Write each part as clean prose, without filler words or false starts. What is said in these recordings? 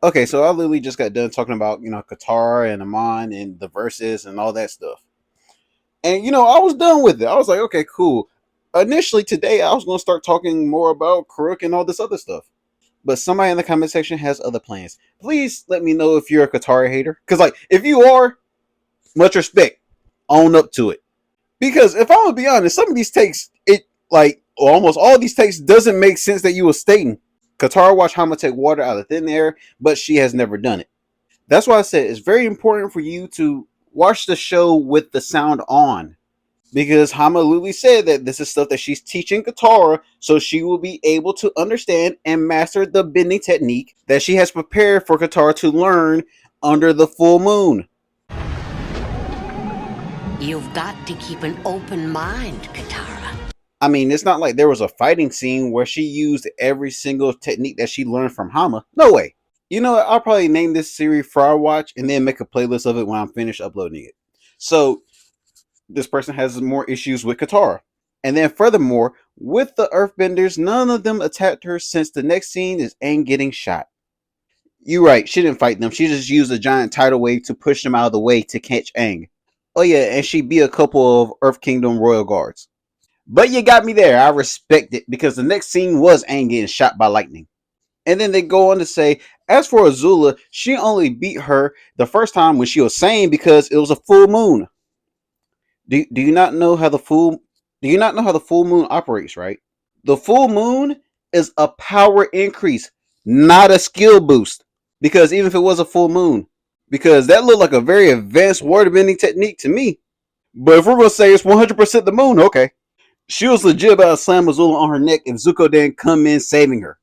Okay, so I literally just got done talking about, Katara and Amon and the verses and all that stuff. And, I was done with it. I was like, okay, cool. Initially today, I was going to start talking more about Crook and all this other stuff. But somebody in the comment section has other plans. Please let me know if you're a Katara hater. Because, like, if you are, much respect. Own up to it. Because if I'm going to be honest, some of these takes, almost all of these takes doesn't make sense that you were stating. Katara watched Hama take water out of thin air, but she has never done it. That's why I said it's very important for you to watch the show with the sound on. Because Hama literally said that this is stuff that she's teaching Katara so she will be able to understand and master the bending technique that she has prepared for Katara to learn under the full moon. You've got to keep an open mind, Katara. I mean, it's not like there was a fighting scene where she used every single technique that she learned from Hama. No way. You know what? I'll probably name this series Fire Watch and then make a playlist of it when I'm finished uploading it. So, this person has more issues with Katara. And then furthermore, with the Earthbenders, none of them attacked her since the next scene is Aang getting shot. You're right, she didn't fight them. She just used a giant tidal wave to push them out of the way to catch Aang. Oh yeah, and she beat a couple of Earth Kingdom royal guards. But you got me there. I respect it because the next scene was Aang getting shot by lightning. And then they go on to say, as for Azula, she only beat her the first time when she was sane because it was a full moon. Do you not know how the full moon operates, right? The full moon is a power increase, not a skill boost. Because even if it was a full moon, because that looked like a very advanced water bending technique to me. But if we're gonna say it's 100% the moon, okay. She was legit about to slam Azula on her neck if Zuko didn't come in saving her.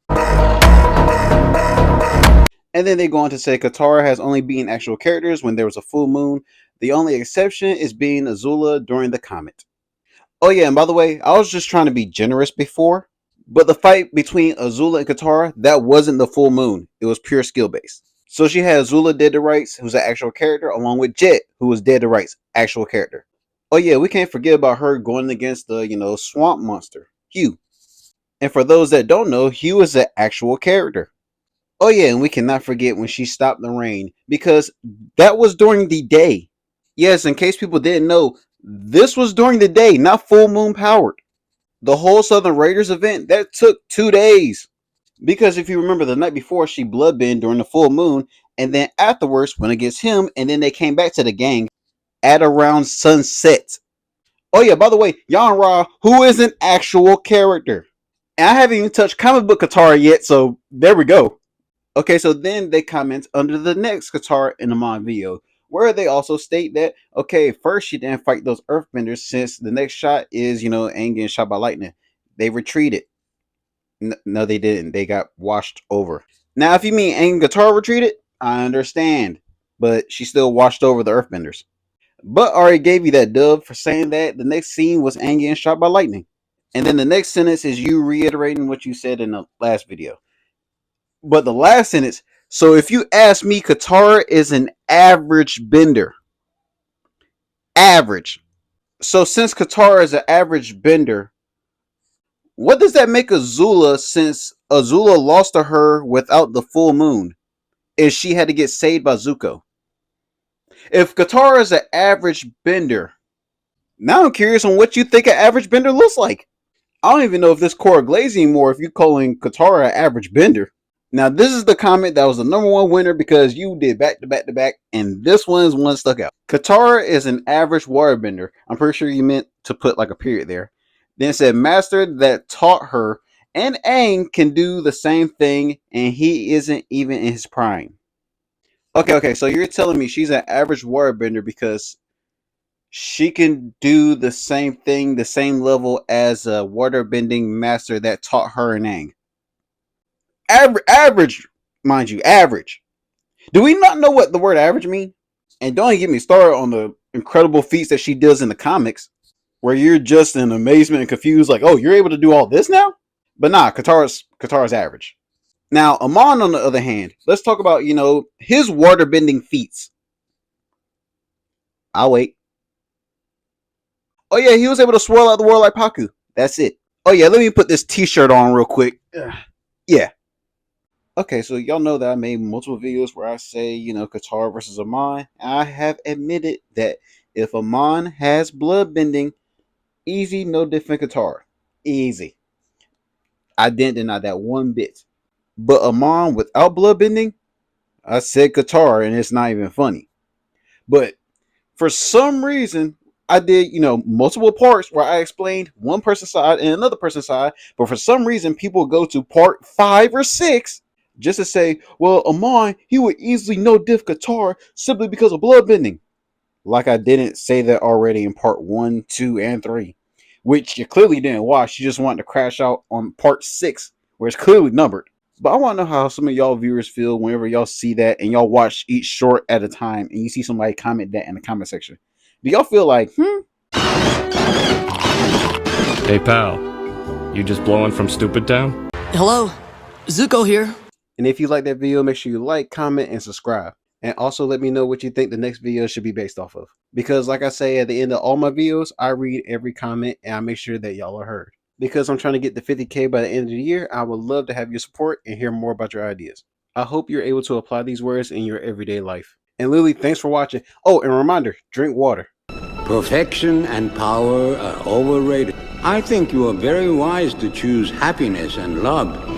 And then they go on to say Katara has only beaten actual characters when there was a full moon. The only exception is being Azula during the comet. Oh yeah, and by the way, I was just trying to be generous before, but the fight between Azula and Katara, that wasn't the full moon. It was pure skill based. So she had Azula dead to rights, who's an actual character, along with Jet, who was dead to rights, actual character. Oh yeah, we can't forget about her going against the, swamp monster, Hugh. And for those that don't know, Hugh is an actual character. Oh yeah, and we cannot forget when she stopped the rain, because that was during the day. Yes, in case people didn't know, this was during the day, not full moon powered. The whole Southern Raiders event, that took 2 days. Because if you remember, the night before, she bloodbend during the full moon, and then afterwards went against him, and then they came back to the gang at around sunset. Oh yeah, by the way, Yan Ra, who is an actual character. And I haven't even touched comic book Katara yet, so there we go. Okay, so then they comment under the next Katara and Amon video, where they also state that, okay, first she didn't fight those earthbenders since the next shot is, Aang getting shot by lightning. They retreated. No, they didn't. They got washed over. Now, if you mean Aang and Katara retreated, I understand. But she still washed over the earthbenders. But I already gave you that dub for saying that the next scene was Aang getting shot by lightning. And then the next sentence is you reiterating what you said in the last video. But the last sentence, so if you ask me, Katara is an average bender. Average. So since Katara is an average bender, what does that make Azula since Azula lost to her without the full moon? Is she had to get saved by Zuko? If Katara is an average bender, now I'm curious on what you think an average bender looks like. I don't even know if this Cora Glaze anymore if you're calling Katara an average bender. Now, this is the comment that was the number one winner because you did back to back to back, and this one's one stuck out. Katara is an average waterbender. I'm pretty sure you meant to put like a period there. Then it said, master that taught her, and Aang can do the same thing, and he isn't even in his prime. Okay, so you're telling me she's an average waterbender because she can do the same thing, the same level as a waterbending master that taught her and Aang. Average, mind you, average. Do we not know what the word average mean? And don't even get me started on the incredible feats that she does in the comics, where you're just in amazement and confused, like, oh, you're able to do all this now? But nah, Katara's average. Now, Amon, on the other hand, let's talk about, his waterbending feats. I'll wait. Oh yeah, he was able to swirl out the world like Paku. That's it. Oh yeah, let me put this t-shirt on real quick. Yeah. Okay, so y'all know that I made multiple videos where I say, Katara versus Amon. I have admitted that if Amon has bloodbending, easy, no different Katara. Easy. I didn't deny that one bit. But Amon without bloodbending, I said Katara, and it's not even funny. But for some reason, I did, multiple parts where I explained one person's side and another person's side. But for some reason, people go to part 5 or 6 just to say, well, Amon, he would easily no diff Katara simply because of bloodbending. Like I didn't say that already in part 1, 2, and 3, which you clearly didn't watch. You just wanted to crash out on part 6, where it's clearly numbered. But I want to know how some of y'all viewers feel whenever y'all see that and y'all watch each short at a time and you see somebody comment that in the comment section. Do y'all feel like, Hey pal, you just blowing from Stupid Town? Hello, Zuko here. And if you like that video, make sure you like, comment, and subscribe. And also let me know what you think the next video should be based off of. Because like I say at the end of all my videos, I read every comment and I make sure that y'all are heard. Because I'm trying to get to 50K by the end of the year, I would love to have your support and hear more about your ideas. I hope you're able to apply these words in your everyday life. And Lily, thanks for watching. Oh, and a reminder, drink water. Perfection and power are overrated. I think you are very wise to choose happiness and love